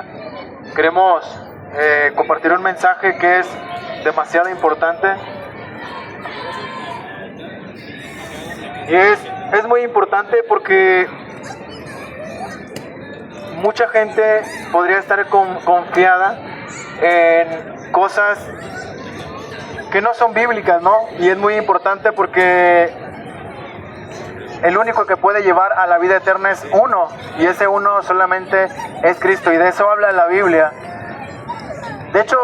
día queremos compartir un mensaje que es demasiado importante. Y es muy importante porque mucha gente podría estar confiada en cosas que no son bíblicas, ¿no? Y es muy importante porque el único que puede llevar a la vida eterna es uno, y ese uno solamente es Cristo, y de eso habla la Biblia. De hecho,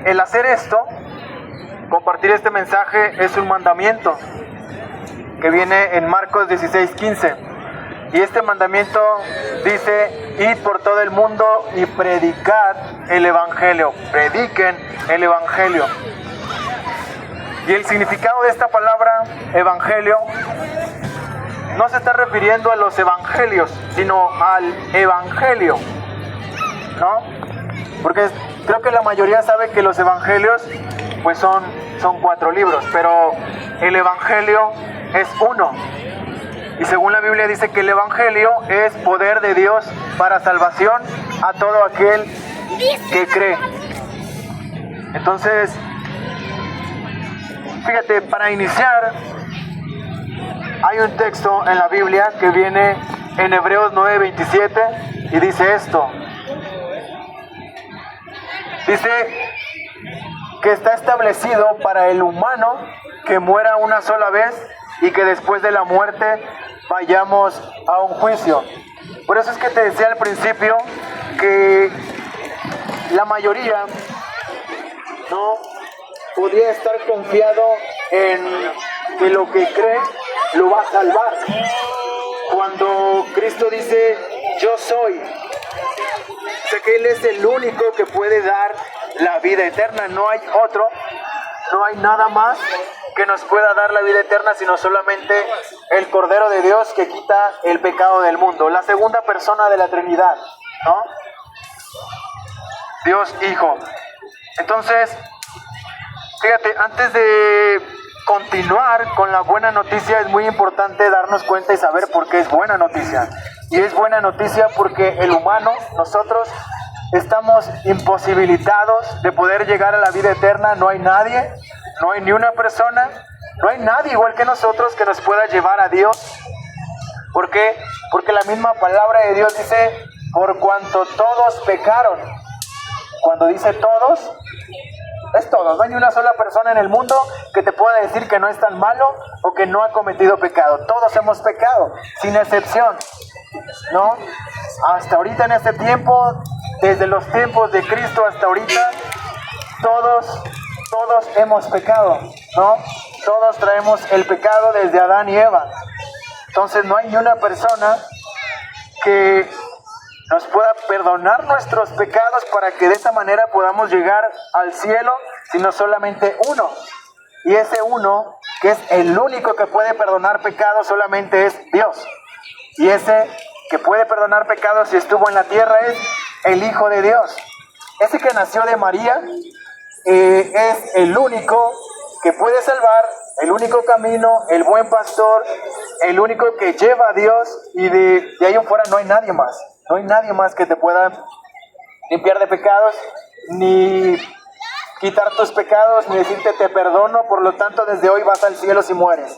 el hacer esto, compartir este mensaje, es un mandamiento que viene en Marcos 16:15. Y este mandamiento dice: id por todo el mundo y predicad el Evangelio. Prediquen el Evangelio. Y el significado de esta palabra, Evangelio, no se está refiriendo a los evangelios, sino al Evangelio, ¿no? Porque creo que la mayoría sabe que los evangelios pues son 4 libros, pero el Evangelio es uno. Y según la Biblia dice que el Evangelio es poder de Dios para salvación a todo aquel que cree. Entonces, fíjate, para iniciar, hay un texto en la Biblia que viene en Hebreos 9:27 y dice esto. Dice que está establecido para el humano que muera una sola vez y que después de la muerte vayamos a un juicio. Por eso es que te decía al principio que la mayoría no podría estar confiado en que lo que cree lo va a salvar. Cuando Cristo dice: yo soy, sé que Él es el único que puede dar la vida eterna. No hay otro, no hay nada más que nos pueda dar la vida eterna, sino solamente el Cordero de Dios que quita el pecado del mundo, la segunda persona de la Trinidad, ¿no? Dios Hijo. Entonces, fíjate, antes de continuar con la buena noticia, es muy importante darnos cuenta y saber por qué es buena noticia. Y es buena noticia porque el humano, nosotros, estamos imposibilitados de poder llegar a la vida eterna. No hay nadie, no hay ni una persona, no hay nadie igual que nosotros que nos pueda llevar a Dios. ¿Por qué? Porque la misma palabra de Dios dice: por cuanto todos pecaron. Cuando dice todos, es todos. No hay ni una sola persona en el mundo que te pueda decir que no es tan malo o que no ha cometido pecado. Todos hemos pecado, sin excepción, ¿no? Hasta ahorita en este tiempo, desde los tiempos de Cristo hasta ahorita, todos hemos pecado, ¿no? Todos traemos el pecado desde Adán y Eva. Entonces no hay ni una persona que nos pueda perdonar nuestros pecados para que de esta manera podamos llegar al cielo, sino solamente uno. Y ese uno, que es el único que puede perdonar pecados, solamente es Dios. Y ese que puede perdonar pecados y estuvo en la tierra es el Hijo de Dios. Ese que nació de María es el único que puede salvar, el único camino, el buen pastor, el único que lleva a Dios, y de ahí en fuera no hay nadie más. No hay nadie más que te pueda limpiar de pecados, ni quitar tus pecados, ni decirte te perdono, por lo tanto desde hoy vas al cielo si mueres.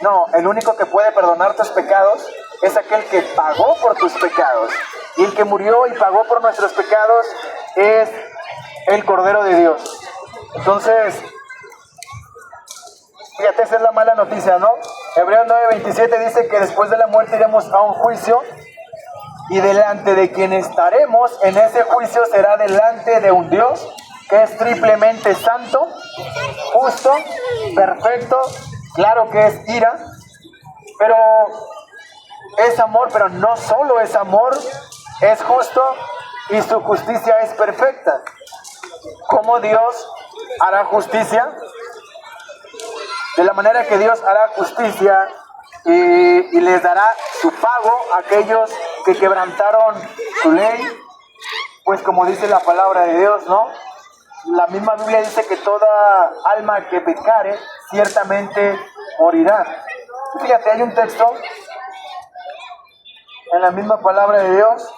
No, el único que puede perdonar tus pecados es aquel que pagó por tus pecados. Y el que murió y pagó por nuestros pecados es el Cordero de Dios. Entonces, fíjate, esa es la mala noticia, ¿no? Hebreos 9:27 dice que después de la muerte iremos a un juicio, y delante de quien estaremos en ese juicio será delante de un Dios que es triplemente santo, justo, perfecto. Claro que es ira, pero es amor. Pero no solo es amor, es justo y su justicia es perfecta. ¿Cómo Dios hará justicia? De la manera que Dios hará justicia y les dará su pago a aquellos que quebrantaron su ley, pues como dice la palabra de Dios, ¿no? La misma Biblia dice que toda alma que pecare ciertamente morirá. Fíjate, hay un texto en la misma palabra de Dios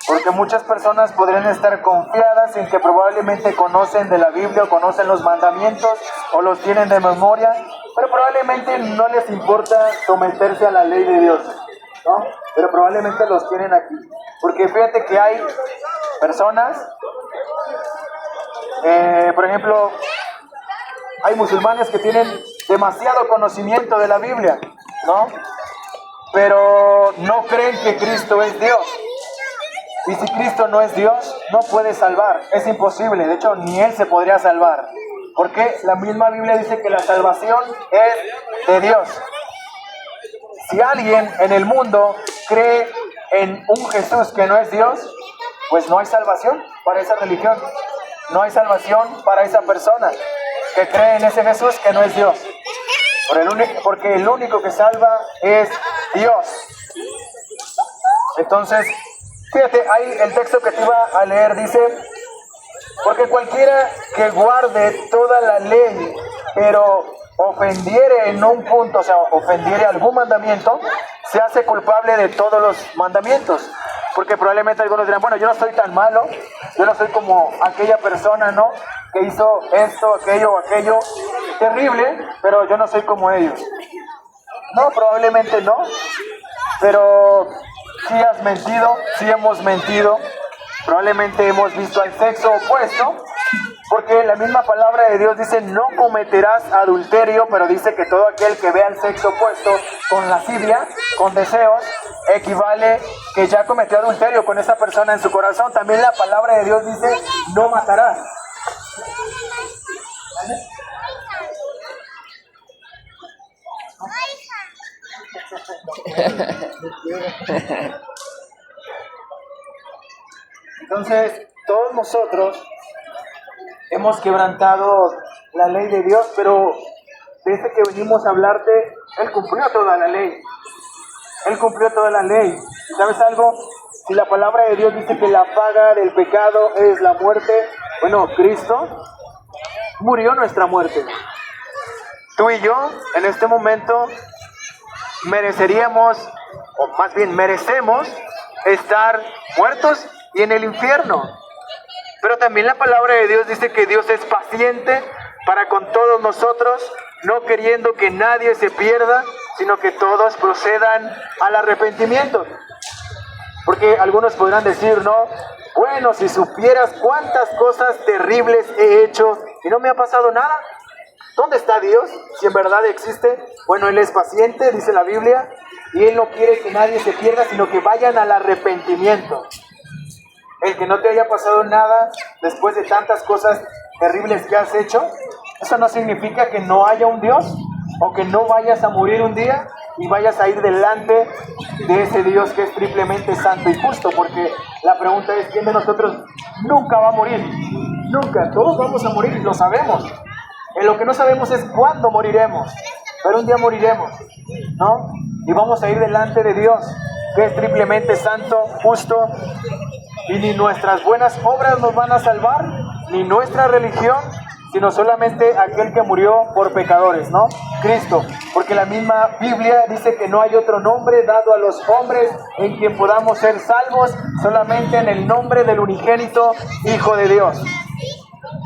Porque muchas personas podrían estar confiadas en que probablemente conocen de la Biblia o conocen los mandamientos o los tienen de memoria, pero probablemente no les importa someterse a la ley de Dios, ¿no? Pero probablemente los tienen aquí. Porque fíjate que hay personas, por ejemplo, hay musulmanes que tienen demasiado conocimiento de la Biblia, ¿no? Pero no creen que Cristo es Dios. Y si Cristo no es Dios, no puede salvar. Es imposible. De hecho, ni Él se podría salvar. Porque la misma Biblia dice que la salvación es de Dios. Si alguien en el mundo cree en un Jesús que no es Dios, pues no hay salvación para esa religión. No hay salvación para esa persona que cree en ese Jesús que no es Dios. Porque el único que salva es Dios. Entonces, fíjate, ahí el texto que te iba a leer dice: porque cualquiera que guarde toda la ley, pero ofendiere en un punto, o sea, ofendiere algún mandamiento, se hace culpable de todos los mandamientos. Porque probablemente algunos dirán: bueno, yo no soy tan malo, yo no soy como aquella persona, ¿no?, que hizo esto, aquello o aquello terrible, pero yo no soy como ellos. No, probablemente no, pero si has mentido, si hemos mentido, probablemente hemos visto al sexo opuesto, porque la misma palabra de Dios dice: no cometerás adulterio, pero dice que todo aquel que vea el sexo opuesto con lascivia, con deseos, equivale que ya cometió adulterio con esa persona en su corazón. También la palabra de Dios dice: no matarás. Entonces, todos nosotros hemos quebrantado la ley de Dios, pero desde que venimos a hablarte, Él cumplió toda la ley. Él cumplió toda la ley. ¿Sabes algo? Si la palabra de Dios dice que la paga del pecado es la muerte, bueno, Cristo murió nuestra muerte. Tú y yo, en este momento, mereceríamos, o más bien merecemos, estar muertos y en el infierno. Pero también la palabra de Dios dice que Dios es paciente para con todos nosotros, no queriendo que nadie se pierda, sino que todos procedan al arrepentimiento. Porque algunos podrán decir, no, bueno, si supieras cuántas cosas terribles he hecho y no me ha pasado nada. ¿Dónde está Dios? Si en verdad existe. Bueno, Él es paciente, dice la Biblia, y Él no quiere que nadie se pierda, sino que vayan al arrepentimiento. El que no te haya pasado nada después de tantas cosas terribles que has hecho, eso no significa que no haya un Dios, o que no vayas a morir un día y vayas a ir delante de ese Dios que es triplemente santo y justo. Porque la pregunta es: ¿quién de nosotros nunca va a morir? Nunca, todos vamos a morir, lo sabemos. Lo que no sabemos es cuándo moriremos, pero un día moriremos, ¿no? Y vamos a ir delante de Dios, que es triplemente santo, justo, y ni nuestras buenas obras nos van a salvar, ni nuestra religión, sino solamente aquel que murió por pecadores, ¿no? Cristo. Porque la misma Biblia dice que no hay otro nombre dado a los hombres en quien podamos ser salvos, solamente en el nombre del unigénito Hijo de Dios.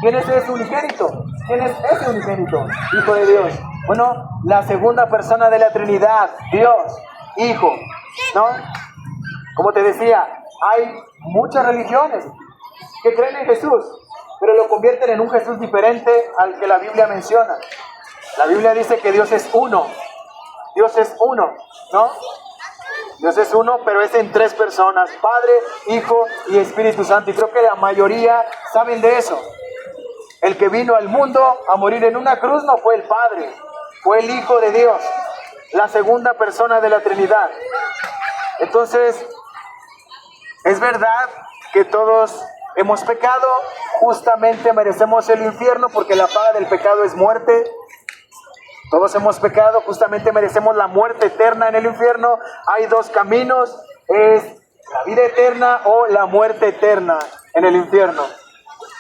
¿Quién es ese unigénito? ¿Quién es ese unigénito? Hijo de Dios. Bueno, la segunda persona de la Trinidad, Dios, Hijo, ¿no? Como te decía, hay muchas religiones que creen en Jesús, pero lo convierten en un Jesús diferente al que la Biblia menciona. La Biblia dice que Dios es uno. Dios es uno, ¿no? Dios es uno, pero es en tres personas: Padre, Hijo y Espíritu Santo. Y creo que la mayoría saben de eso. El que vino al mundo a morir en una cruz no fue el Padre, fue el Hijo de Dios, la segunda persona de la Trinidad. Entonces, es verdad que todos hemos pecado, justamente merecemos el infierno porque la paga del pecado es muerte. Todos hemos pecado, justamente merecemos la muerte eterna en el infierno. Hay dos caminos: es la vida eterna o la muerte eterna en el infierno.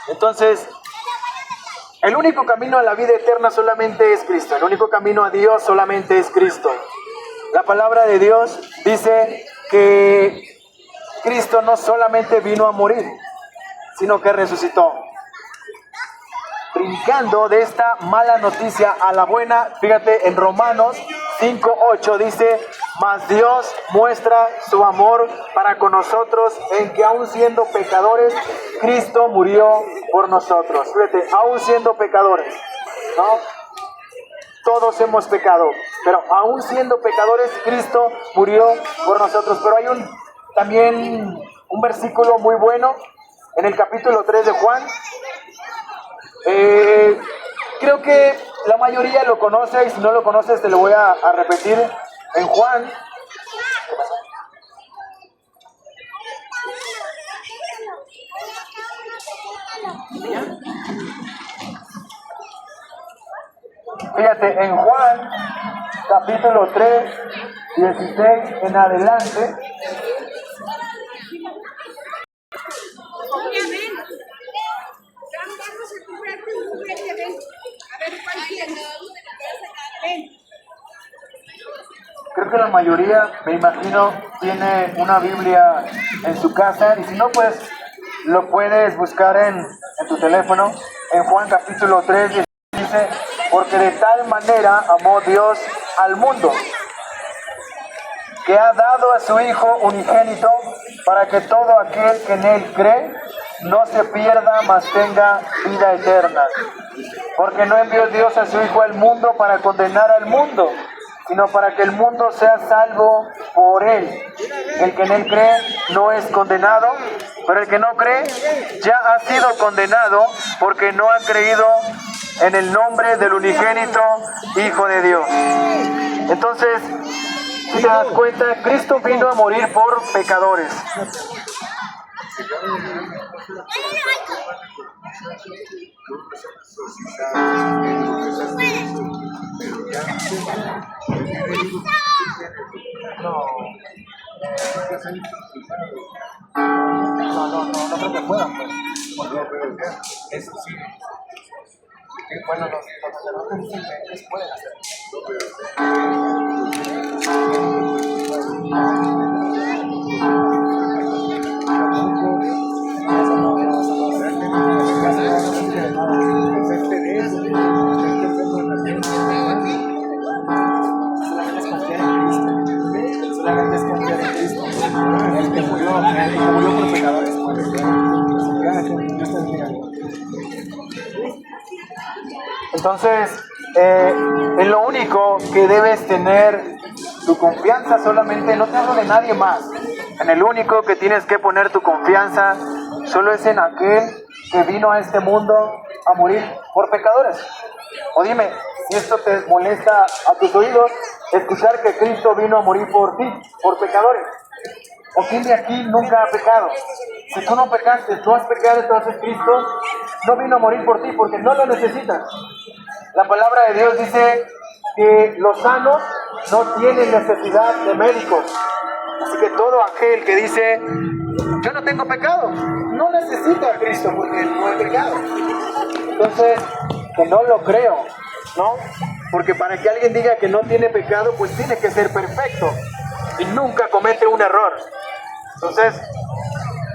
Entonces, el único camino a la vida eterna solamente es Cristo. El único camino a Dios solamente es Cristo. La palabra de Dios dice que Cristo no solamente vino a morir, sino que resucitó. Brincando de esta mala noticia a la buena, fíjate en Romanos 5:8 dice: mas Dios muestra su amor para con nosotros en que aun siendo pecadores, Cristo murió por nosotros. Fíjate, aun siendo pecadores, ¿no? Todos hemos pecado, pero aun siendo pecadores, Cristo murió por nosotros. Pero hay también un versículo muy bueno en el capítulo 3 de Juan. Creo que la mayoría lo conoce, y si no lo conoces te lo voy a repetir. En Juan, fíjate, en Juan capítulo 3, 16 en adelante, creo que la mayoría, me imagino, tiene una Biblia en su casa, y si no, pues lo puedes buscar en tu teléfono. En Juan capítulo 3 dice: porque de tal manera amó Dios al mundo, que ha dado a su Hijo unigénito, para que todo aquel que en Él cree no se pierda, mas tenga vida eterna. Porque no envió Dios a su Hijo al mundo para condenar al mundo, sino para que el mundo sea salvo por Él. El que en Él cree no es condenado, pero el que no cree ya ha sido condenado, porque no ha creído en el nombre del unigénito Hijo de Dios. Entonces, si te das cuenta, Cristo vino a morir por pecadores. No creo que puedan, pues. Eso sí. Bueno, los sacerdotes dicen que ellos pueden solamente es confiar en Cristo. El que murió por pecadores. Entonces, en lo único que debes tener tu confianza solamente, no te hablo de nadie más, en el único que tienes que poner tu confianza solo es en aquel que vino a este mundo a morir por pecadores. O dime, si esto te molesta a tus oídos, escuchar que Cristo vino a morir por ti, por pecadores. ¿O quién de aquí nunca ha pecado? Si tú no pecaste, tú has pecado, entonces Cristo no vino a morir por ti porque no lo necesitas. La palabra de Dios dice que los sanos no tienen necesidad de médicos. Así que todo aquel que dice, yo no tengo pecado, no necesita a Cristo porque no he pecado. Entonces, que no lo creo, ¿no? Porque para que alguien diga que no tiene pecado, pues tiene que ser perfecto y nunca comete un error. Entonces,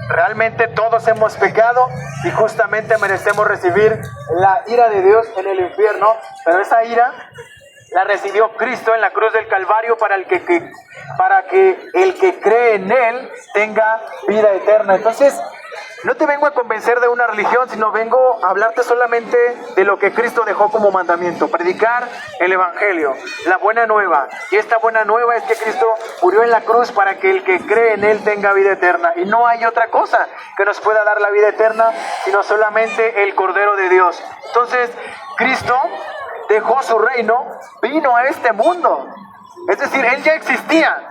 realmente todos hemos pecado y justamente merecemos recibir la ira de Dios en el infierno, pero esa ira la recibió Cristo en la cruz del Calvario para que el que cree en Él tenga vida eterna. Entonces, no te vengo a convencer de una religión, sino vengo a hablarte solamente de lo que Cristo dejó como mandamiento: predicar el Evangelio, la buena nueva. Y esta buena nueva es que Cristo murió en la cruz para que el que cree en Él tenga vida eterna. Y no hay otra cosa que nos pueda dar la vida eterna, sino solamente el Cordero de Dios. Entonces, Cristo dejó su reino, vino a este mundo. Es decir, Él ya existía.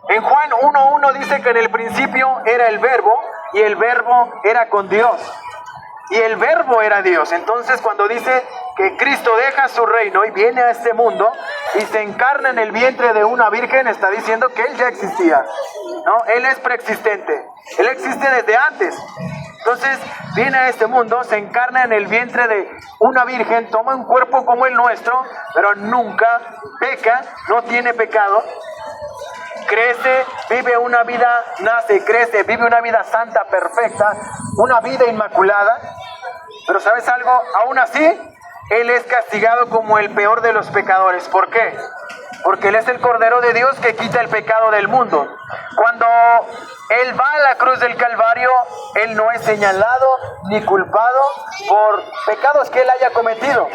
En Juan 1:1 dice que en el principio era el Verbo, y el Verbo era con Dios, y el Verbo era Dios. Entonces, cuando dice que Cristo deja su reino y viene a este mundo y se encarna en el vientre de una virgen, está diciendo que Él ya existía, ¿no? Él es preexistente, Él existe desde antes. Entonces, viene a este mundo, se encarna en el vientre de una virgen, toma un cuerpo como el nuestro, pero nunca peca, no tiene pecado. crece, vive una vida, nace, crece, vive una vida santa, perfecta, una vida inmaculada. Pero ¿sabes algo? Aún así, Él es castigado como el peor de los pecadores. ¿Por qué? Porque Él es el Cordero de Dios que quita el pecado del mundo. Cuando Él va a la cruz del Calvario, Él no es señalado ni culpado por pecados que Él haya cometido.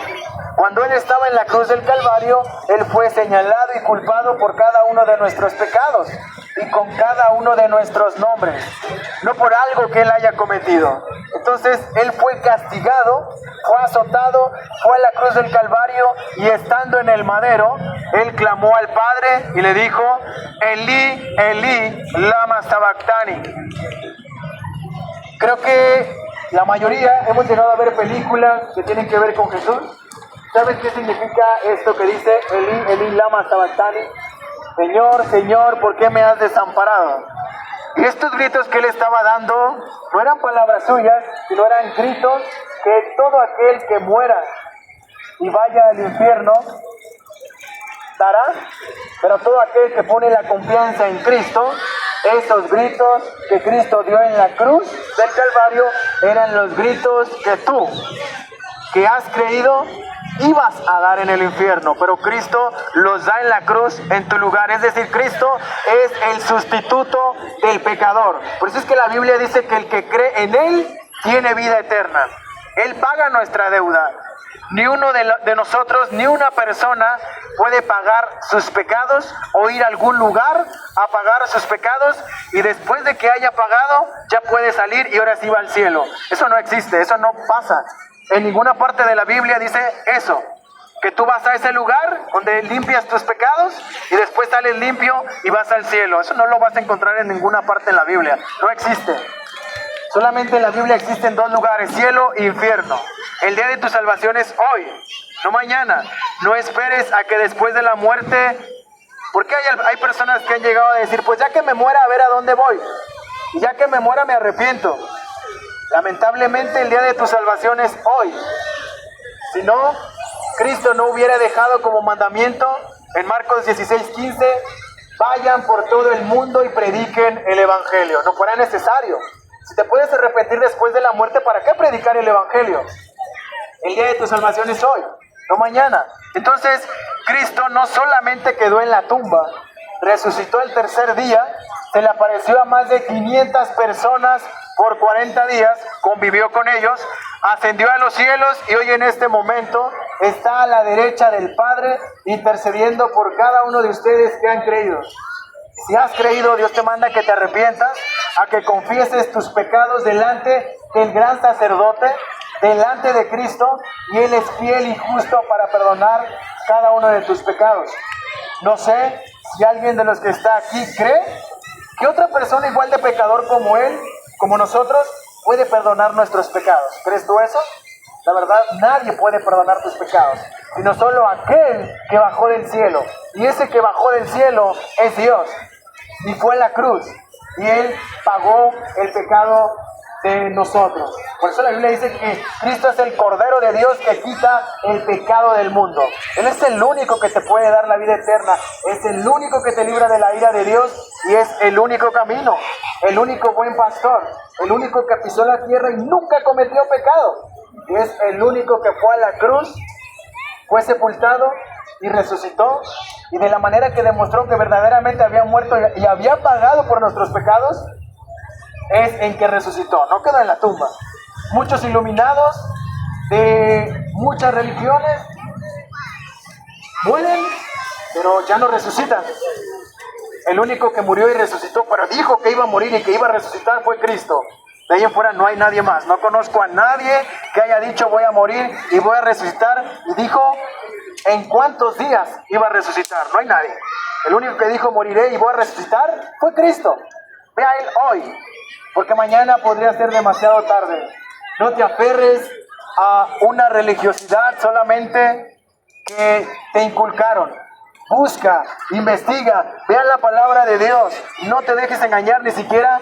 Cuando Él estaba en la cruz del Calvario, Él fue señalado y culpado por cada uno de nuestros pecados y con cada uno de nuestros nombres, no por algo que Él haya cometido. Entonces Él fue castigado, fue azotado, fue a la cruz del Calvario y estando en el madero, Él clamó al Padre y le dijo: Elí, Elí, lama sabactani. Creo que la mayoría hemos llegado a ver películas que tienen que ver con Jesús. ¿Sabes qué significa esto que dice Elí, Elí, lama sabactani? Señor, Señor, ¿por qué me has desamparado? Y estos gritos que Él estaba dando no eran palabras suyas, sino eran gritos que todo aquel que muera y vaya al infierno dará, pero todo aquel que pone la confianza en Cristo, esos gritos que Cristo dio en la cruz del Calvario eran los gritos que tú, que has creído, ibas a dar en el infierno, pero Cristo los da en la cruz en tu lugar. Es decir, Cristo es el sustituto del pecador. Por eso es que la Biblia dice que el que cree en Él tiene vida eterna. Él paga nuestra deuda. Ni uno de nosotros, ni una persona puede pagar sus pecados o ir a algún lugar a pagar sus pecados y después de que haya pagado ya puede salir y ahora sí va al cielo. Eso no existe, eso no pasa. En ninguna parte de la Biblia dice eso, que tú vas a ese lugar donde limpias tus pecados y después sales limpio y vas al cielo. Eso no lo vas a encontrar en ninguna parte en la Biblia, no existe. Solamente en la Biblia existen dos lugares, cielo e infierno. El día de tu salvación es hoy, no mañana. No esperes a que después de la muerte, porque hay personas que han llegado a decir, pues ya que me muera a ver a dónde voy, y ya que me muera me arrepiento. Lamentablemente el día de tu salvación es hoy. Si no, Cristo no hubiera dejado como mandamiento en Marcos 16:15, vayan por todo el mundo y prediquen el Evangelio. No fuera necesario. Si te puedes arrepentir después de la muerte, ¿para qué predicar el Evangelio? El día de tu salvación es hoy, no mañana. Entonces, Cristo no solamente quedó en la tumba, resucitó el tercer día, se le apareció a más de 500 personas por 40 días, convivió con ellos, ascendió a los cielos y hoy en este momento está a la derecha del Padre intercediendo por cada uno de ustedes que han creído. Si has creído, Dios te manda que te arrepientas, a que confieses tus pecados delante del gran sacerdote, delante de Cristo, y Él es fiel y justo para perdonar cada uno de tus pecados. No sé si alguien de los que está aquí cree que otra persona igual de pecador como Él, como nosotros, puede perdonar nuestros pecados. ¿Crees tú eso? La verdad, nadie puede perdonar tus pecados, sino solo aquel que bajó del cielo. Y ese que bajó del cielo es Dios. Y fue en la cruz. Y Él pagó el pecado de nosotros. Por eso la Biblia dice que Cristo es el Cordero de Dios que quita el pecado del mundo. Él es el único que te puede dar la vida eterna. Es el único que te libra de la ira de Dios y es el único camino. El único buen pastor. El único que pisó la tierra y nunca cometió pecado. Y es el único que fue a la cruz, fue sepultado y resucitó. Y de la manera que demostró que verdaderamente había muerto y había pagado por nuestros pecados, es en que resucitó, no quedó en la tumba. Muchos iluminados de muchas religiones mueren, pero ya no resucitan. El único que murió y resucitó, pero dijo que iba a morir y que iba a resucitar, fue Cristo. De ahí en fuera no hay nadie más. No conozco a nadie que haya dicho voy a morir y voy a resucitar, y dijo en cuántos días iba a resucitar. No hay nadie. El único que dijo moriré y voy a resucitar fue Cristo. Ve a Él hoy, porque mañana podría ser demasiado tarde. No te aferres a una religiosidad solamente que te inculcaron. Busca, investiga, vea la palabra de Dios. No te dejes engañar ni siquiera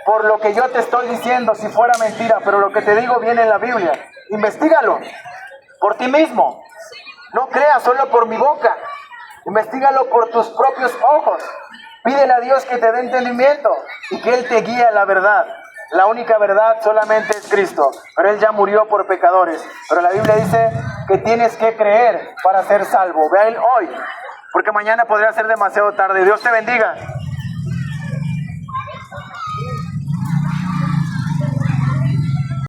por lo que yo te estoy diciendo, si fuera mentira, pero lo que te digo viene en la Biblia. Investígalo por ti mismo. No creas solo por mi boca. Investígalo por tus propios ojos. Pídele a Dios que te dé entendimiento y que Él te guíe a la verdad. La única verdad solamente es Cristo, pero Él ya murió por pecadores. Pero la Biblia dice que tienes que creer para ser salvo. Ve a Él hoy, porque mañana podría ser demasiado tarde. Dios te bendiga.